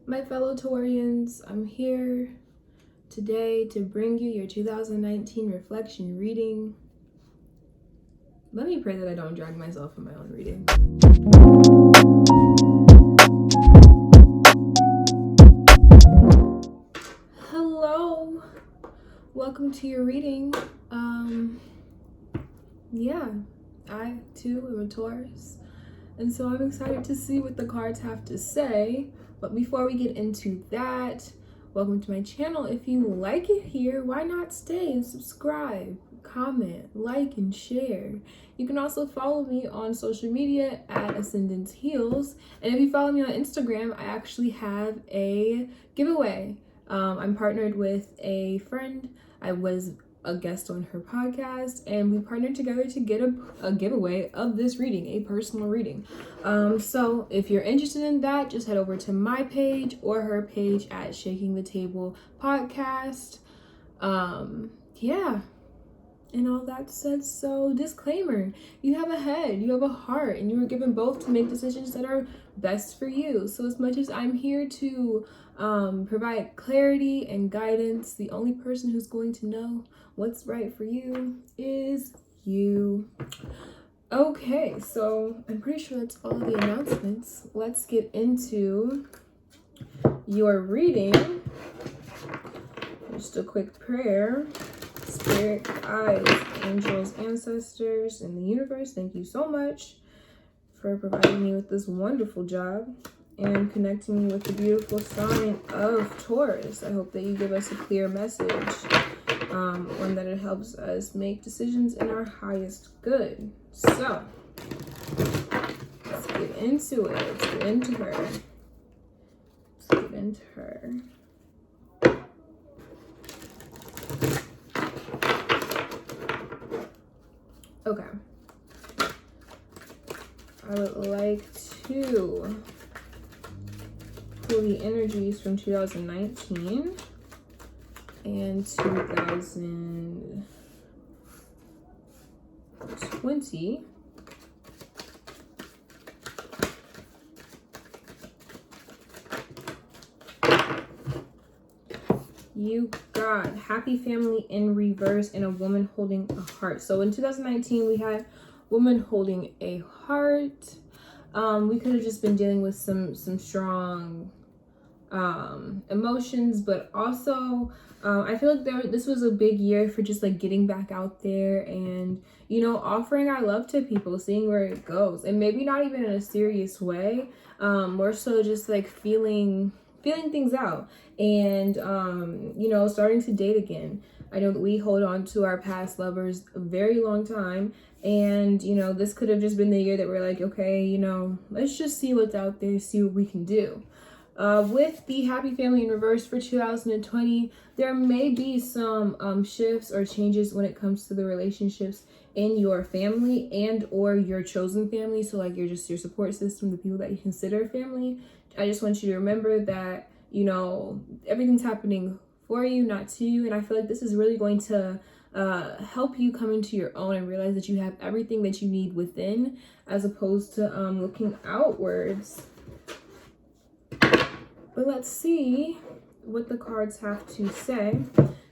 My fellow Taurians, I'm here today to bring you your 2019 reflection reading. Let me pray that I don't drag myself in my own reading. Hello, welcome to your reading. I too am a Taurus, and so I'm excited to see what the cards have to say. But before we get into that, welcome to my channel. If you like it here, why not stay and subscribe, comment, like, and share. You can also follow me on social media at Ascendant Heals. And if you follow me on Instagram, I actually have a giveaway. I'm partnered with a friend. I was a guest on her podcast, and we partnered together to get a giveaway of this reading, a personal reading. So if you're interested in that, just head over to my page or her page at Shaking the Table Podcast. And all that said, so disclaimer, you have a head, you have a heart, and you were given both to make decisions that are best for you. So as much as I'm here to provide clarity and guidance, the only person who's going to know what's right for you is you. Okay, so I'm pretty sure that's all of the announcements. Let's get into your reading. Just a quick prayer. Spirit, guides, angels, ancestors, and the universe, thank you so much for providing me with this wonderful job and connecting me with the beautiful sign of Taurus. I hope that you give us a clear message, one that it helps us make decisions in our highest good. So, let's get into it. Let's get into her. Okay. I would like to pull the energies from 2019 and 2020. You got happy family in reverse and a woman holding a heart. So in 2019, we had woman holding a heart. We could have just been dealing with some strong emotions, but also I feel like this was a big year for just like getting back out there and, you know, offering our love to people, seeing where it goes, and maybe not even in a serious way, more so just like feeling things out and you know, starting to date again. I know that we hold on to our past lovers a very long time, and you know, this could have just been the year that we're like, okay, you know, let's just see what's out there, see what we can do. With the happy family in reverse for 2020, there may be some shifts or changes when it comes to the relationships in your family and or your chosen family. So like your support system, the people that you consider family. I just want you to remember that, you know, everything's happening for you, not to you. And I feel like this is really going to help you come into your own and realize that you have everything that you need within, as opposed to looking outwards. But let's see what the cards have to say.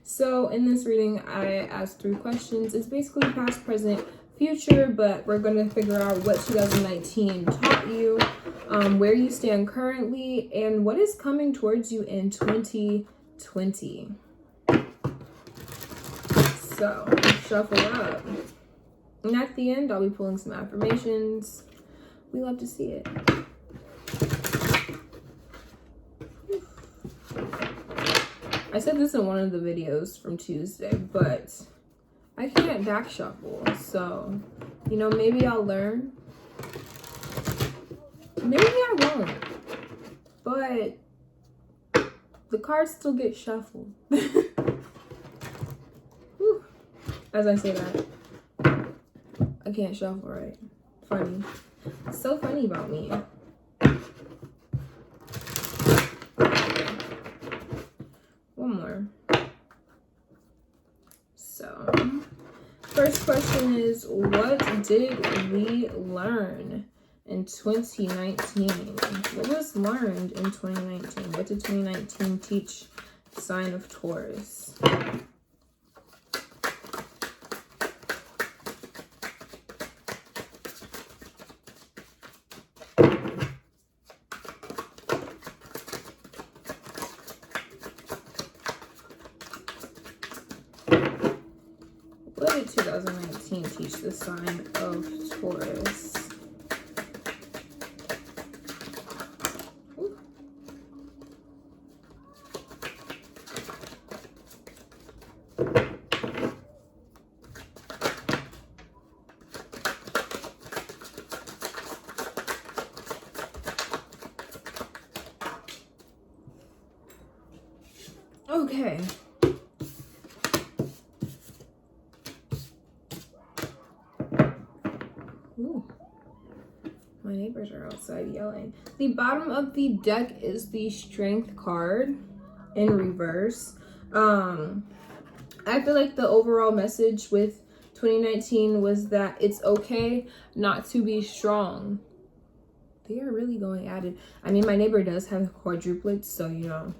So in this reading, I asked 3 questions. It's basically past, present, future, but we're going to figure out what 2019 taught you, where you stand currently, and what is coming towards you in 2020. So, shuffle up. And at the end, I'll be pulling some affirmations. We love to see it. I said this in one of the videos from Tuesday, but I can't back shuffle, so, you know, maybe I'll learn. Maybe I won't, but the cards still get shuffled. As I say that, I can't shuffle right. Funny. It's so funny about me. One more. So, first question is, what did we learn in in 2019? What was learned in 2019? What did 2019 teach sign of Taurus? What did 2019 teach the sign of Taurus? Ooh. Okay. Ooh. My neighbors are outside yelling. The bottom of the deck is the Strength card in reverse. I feel like the overall message with 2019 was that it's okay not to be strong. They are really going at it. I mean, my neighbor does have quadruplets, so you know,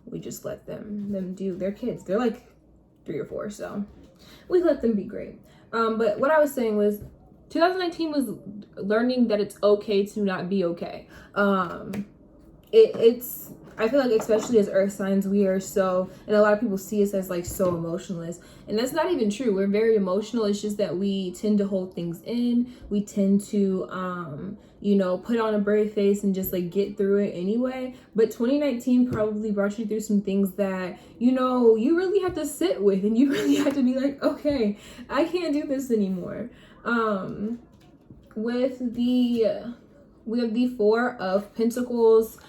we just let them do their kids. They're like 3 or 4, so we let them be great. But what I was saying was 2019 was learning that it's okay to not be okay. It's I feel like, especially as earth signs, we are so, and a lot of people see us as like so emotionless, and that's not even true. We're very emotional. It's just that we tend to hold things in. We tend to you know, put on a brave face and just like get through it anyway. But 2019 probably brought you through some things that, you know, you really have to sit with, and you really have to be like, okay, I can't do this anymore. We have the 4 of Pentacles.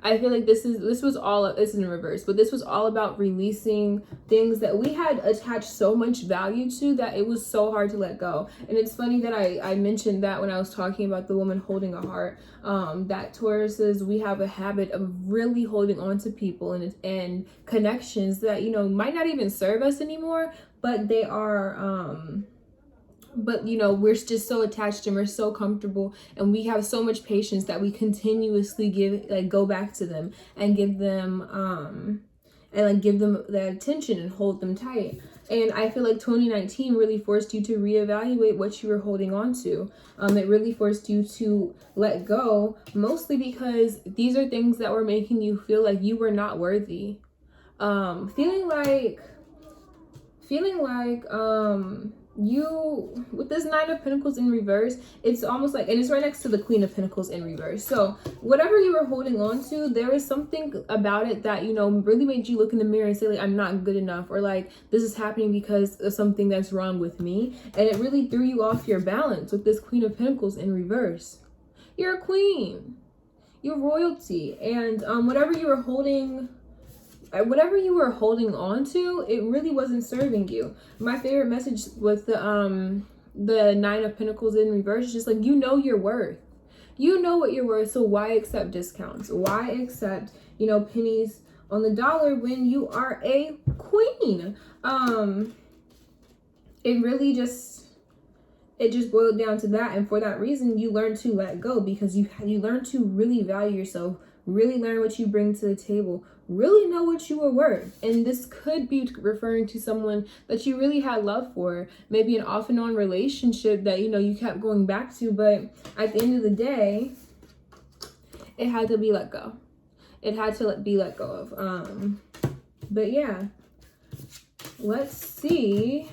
I feel like this was all, this is in reverse, but this was all about releasing things that we had attached so much value to that it was so hard to let go. And it's funny that I mentioned that when I was talking about the woman holding a heart, that Tauruses, we have a habit of really holding on to people and connections that, you know, might not even serve us anymore, but they are, but you know, we're just so attached and we're so comfortable, and we have so much patience that we continuously go back to them and give them give them that attention and hold them tight. And I feel like 2019 really forced you to reevaluate what you were holding on to. It really forced you to let go, mostly because these are things that were making you feel like you were not worthy. Feeling like you, with this 9 of Pentacles in reverse, it's almost like, and it's right next to the Queen of Pentacles in reverse. So whatever you were holding on to, there was something about it that, you know, really made you look in the mirror and say like, I'm not good enough, or like, this is happening because of something that's wrong with me. And it really threw you off your balance with this Queen of Pentacles in reverse. You're a queen, you're royalty, and whatever you were holding on to, it really wasn't serving you. My favorite message with the 9 of Pentacles in reverse is just like, you know your worth. You know what you're worth, so why accept discounts? Why accept, you know, pennies on the dollar when you are a queen? It just boiled down to that, and for that reason, you learn to let go, because you learn to really value yourself, really learn what you bring to the table, really know what you are worth. And this could be referring to someone that you really had love for, maybe an off and on relationship that, you know, you kept going back to, but at the end of the day, it had to be let go. It had to be let go of. But yeah, let's see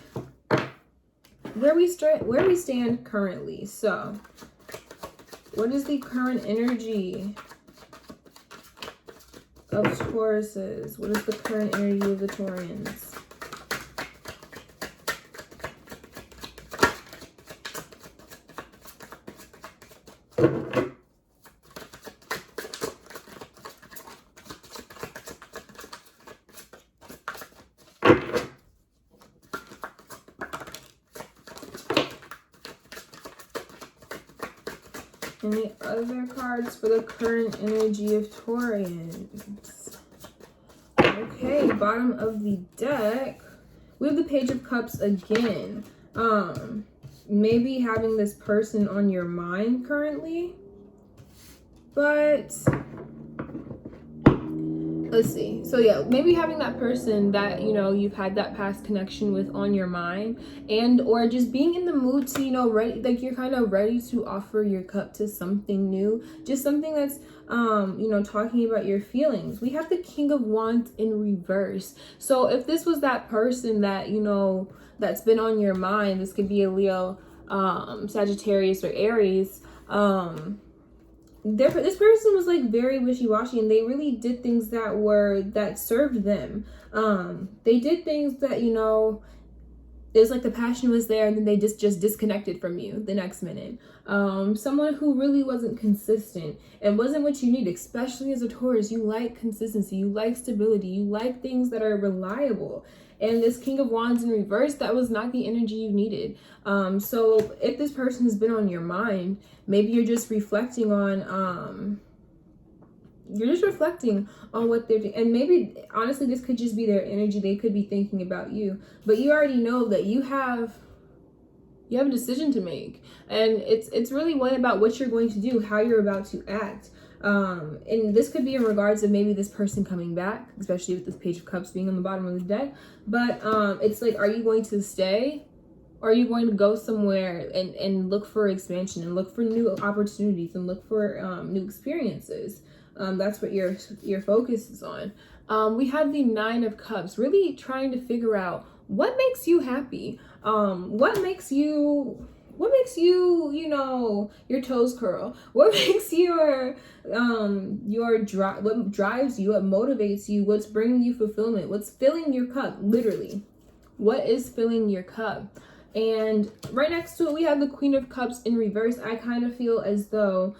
where we stand currently. So what is the current energy of Tauruses? What is the current energy of the Taurians? And the other cards for the current energy of Taurians. Okay, bottom of the deck, we have the Page of Cups again. maybe having this person on your mind currently. But let's see. So yeah, maybe having that person that, you know, you've had that past connection with on your mind, and or just being in the mood to, you know, ready, like you're kind of ready to offer your cup to something new, just something that's you know, talking about your feelings. We have the King of Wands in reverse. So if this was that person that, you know, that's been on your mind, this could be a Leo, Sagittarius, or Aries. This person was like very wishy-washy, and they really did things that served them. They did things that, you know, it was like the passion was there, and then they just disconnected from you the next minute. Someone who really wasn't consistent and wasn't what you need, especially as a Taurus. You like consistency, you like stability, you like things that are reliable. And this King of Wands in reverse, that was not the energy you needed. So if this person has been on your mind, maybe you're just reflecting on what they're doing. And maybe honestly, this could just be their energy. They could be thinking about you, but you already know that you have a decision to make, and it's really one about what you're going to do, how you're about to act. And this could be in regards of maybe this person coming back, especially with this Page of Cups being on the bottom of the deck. But it's like, are you going to stay, or are you going to go somewhere and look for expansion, and look for new opportunities, and look for new experiences? That's what your focus is on. We have the Nine of Cups, really trying to figure out what makes you happy. What makes you, you know, your toes curl? What makes what drives you, what motivates you, what's bringing you fulfillment, what's filling your cup, literally. What is filling your cup? And right next to it, we have the Queen of Cups in reverse. I kind of feel as though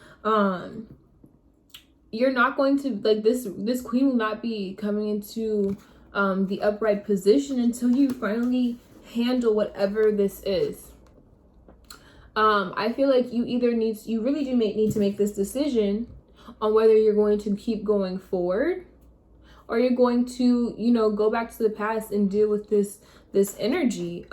you're not going to, like, this queen will not be coming into the upright position until you finally handle whatever this is. I feel like you really do need to make this decision on whether you're going to keep going forward, or you're going to, you know, go back to the past and deal with this energy.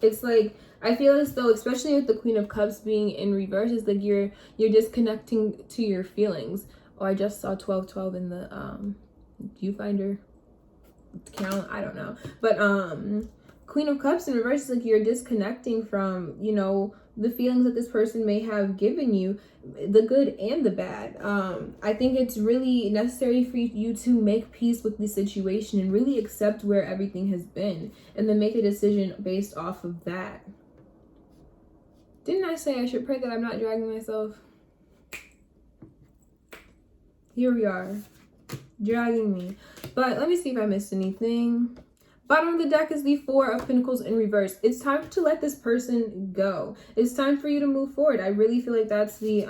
It's like, I feel as though, especially with the Queen of Cups being in reverse, it's like you're disconnecting to your feelings. Oh, I just saw 1212 in the viewfinder count. I don't know, but Queen of Cups in reverse is like you're disconnecting from, you know, the feelings that this person may have given you, the good and the bad. I think it's really necessary for you to make peace with the situation and really accept where everything has been, and then make a decision based off of that. Didn't I say I should pray that I'm not dragging myself? Here we are, dragging me. But let me see if I missed anything. Bottom of the deck is the Four of Pentacles in reverse. It's time to let this person go. It's time for you to move forward. I really feel like that's the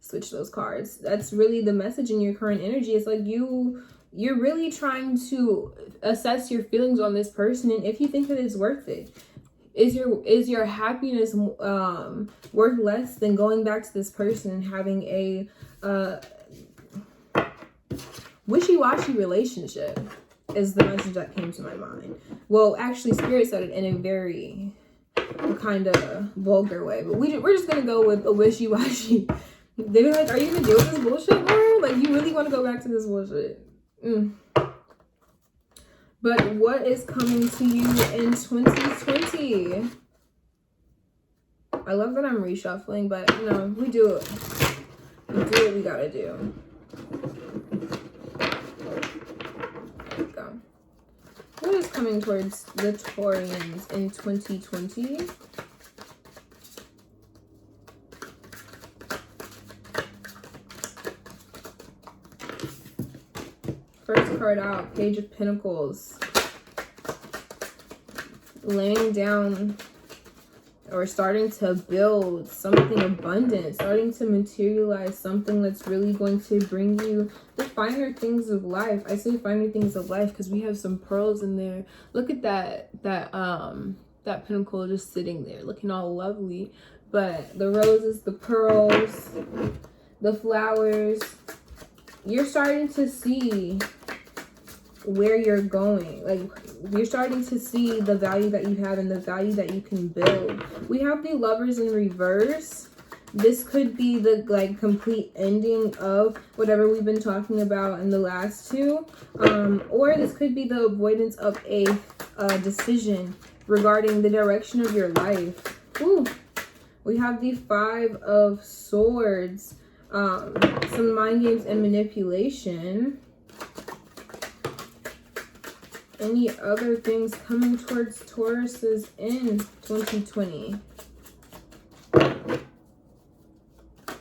switch those cards. That's really the message in your current energy. It's like you're really trying to assess your feelings on this person, and if you think that it's worth it. Is your happiness worth less than going back to this person and having a wishy-washy relationship? Is the message that came to my mind. Well, actually, Spirit said it in a very kind of vulgar way, but we're just gonna go with a wishy-washy. They were like, "Are you gonna deal with this bullshit, Laura? Like, you really want to go back to this bullshit?" But what is coming to you in 2020? I love that I'm reshuffling, but you know, we do it. We do what we gotta do. There we go. What is coming towards the Taurians in 2020? First card out, Page of Pentacles. Laying down or starting to build something abundant, starting to materialize something that's really going to bring you the finer things of life. I say finer things of life because we have some pearls in there. Look at that pentacle just sitting there looking all lovely. But the roses, the pearls, the flowers, you're starting to see where you're going. Like, you're starting to see the value that you have and the value that you can build. We have the Lovers in reverse. This could be the like complete ending of whatever we've been talking about in the last two, or this could be the avoidance of a decision regarding the direction of your life. Ooh. We have the Five of Swords, some mind games and manipulation. Any other things coming towards Tauruses in 2020?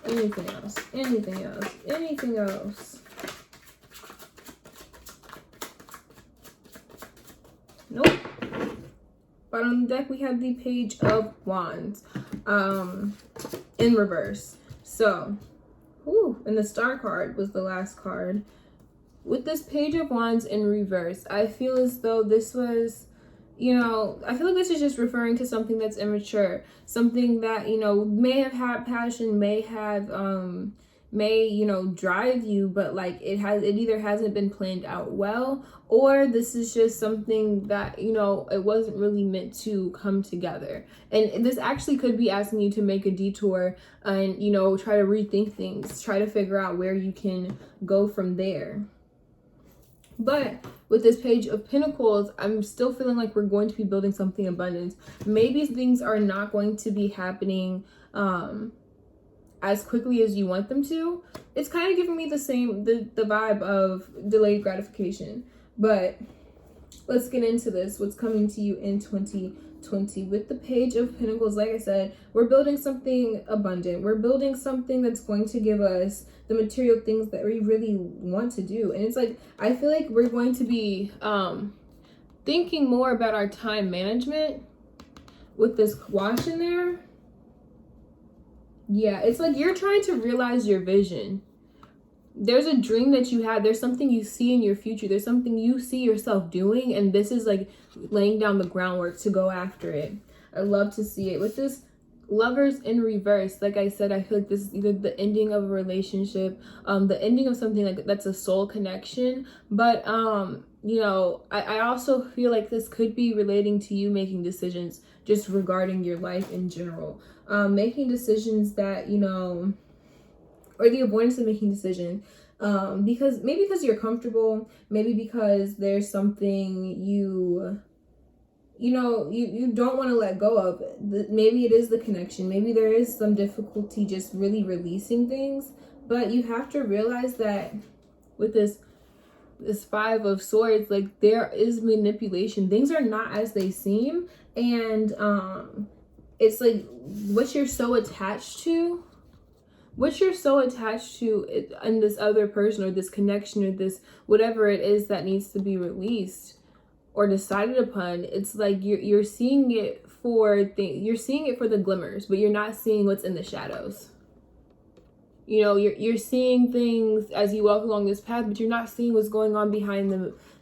Anything else? Anything else? Anything else? Nope. Bottom of the deck, we have the Page of Wands in reverse. So, and the Star card was the last card. With this Page of Wands in reverse, I feel as though this was, I feel like this is just referring to something that's immature, something that, may have had passion, may have, drive you, but like it either hasn't been planned out well, or this is just something that, it wasn't really meant to come together. And this actually could be asking you to make a detour and, try to rethink things, try to figure out where you can go from there. But with this Page of Pentacles, I'm still feeling like we're going to be building something abundant. Maybe things are not going to be happening as quickly as you want them to. It's kind of giving me the vibe of delayed gratification. But let's get into this. What's coming to you in 2020 with the Page of Pentacles? Like I said, we're building something abundant. We're building something that's going to give us the material things that we really want to do. And it's like, I feel like we're going to be thinking more about our time management with this Wash in there. Yeah, it's like you're trying to realize your vision. There's a dream that you have. There's something you see in your future. There's something you see yourself doing. And this is like laying down the groundwork to go after it. I love to see it. With this Lovers in reverse, like I said, I feel like this is either the ending of a relationship, the ending of something like that's a soul connection. But, I also feel like this could be relating to you making decisions just regarding your life in general. Making decisions that, or the avoidance of making decisions because you're comfortable, maybe because there's something you don't want to let go of. Maybe it is the connection. Maybe there is some difficulty just really releasing things. But you have to realize that with this Five of Swords, like there is manipulation. Things are not as they seem. And it's like what you're so attached to in this other person or this connection or this whatever it is that needs to be released or decided upon. It's like you're seeing it for the glimmers, but you're not seeing what's in the shadows. You're seeing things as you walk along this path, but you're not seeing what's going on behind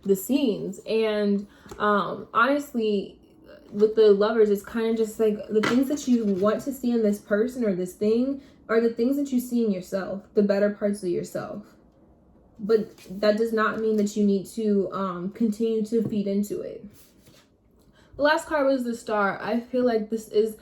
the scenes. And honestly, with the Lovers, it's kind of just like the things that you want to see in this person or this thing are the things that you see in yourself, the better parts of yourself. But that does not mean that you need to continue to feed into it. The last card was the Star. I feel like this is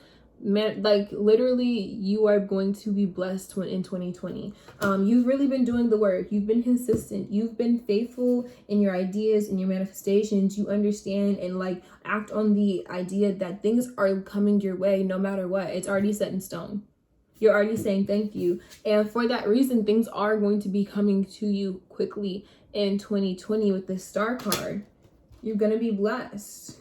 like literally you are going to be blessed in 2020. You've really been doing the work. You've been consistent. You've been faithful in your ideas and your manifestations. You understand and like act on the idea that things are coming your way no matter what. It's already set in stone. You're already saying thank you. And for that reason, things are going to be coming to you quickly in 2020 with the Star card. You're going to be blessed.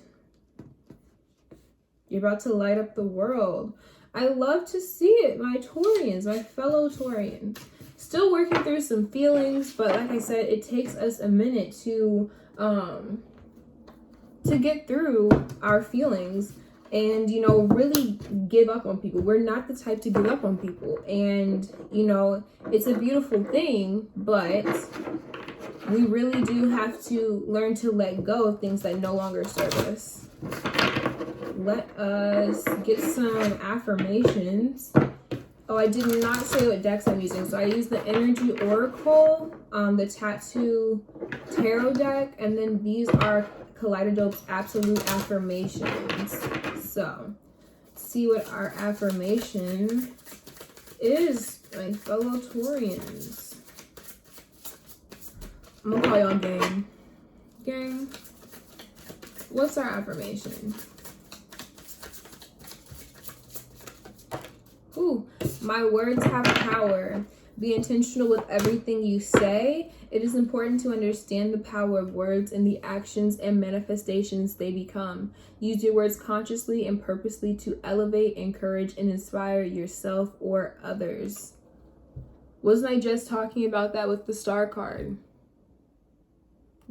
You're about to light up the world. I love to see it, my Taurians, my fellow Taurians. Still working through some feelings, but like I said, it takes us a minute to get through our feelings and, really give up on people. We're not the type to give up on people. And, it's a beautiful thing, but we really do have to learn to let go of things that no longer serve us. Let us get some affirmations. Oh, I did not say what decks I'm using. So I use the Energy Oracle, the Tattoo Tarot deck, and then these are Kaleidodope's absolute affirmations. So, see what our affirmation is, my fellow Taurians. I'm gonna call y'all gang. Gang, what's our affirmation? Ooh, my words have power. Be intentional with everything you say. It is important to understand the power of words and the actions and manifestations they become. Use your words consciously and purposely to elevate, encourage, and inspire yourself or others. Wasn't I just talking about that with the star card?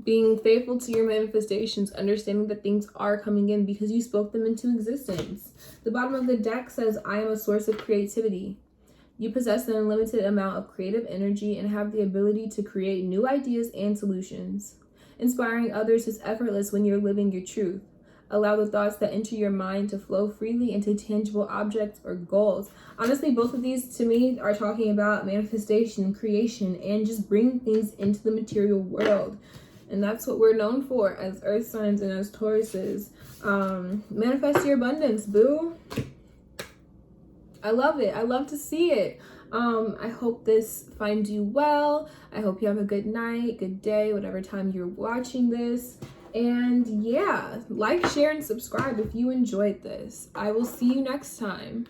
Being faithful to your manifestations, understanding that things are coming in because you spoke them into existence. The bottom of the deck says, I am a source of creativity. You possess an unlimited amount of creative energy and have the ability to create new ideas and solutions. Inspiring others is effortless when you're living your truth. Allow the thoughts that enter your mind to flow freely into tangible objects or goals. Honestly, both of these to me are talking about manifestation, creation, and just bringing things into the material world. And that's what we're known for as earth signs and as Tauruses. Manifest your abundance, boo. I love it. I love to see it. I hope this finds you well. I hope you have a good night, good day, whatever time you're watching this. And yeah, like, share, and subscribe if you enjoyed this. I will see you next time.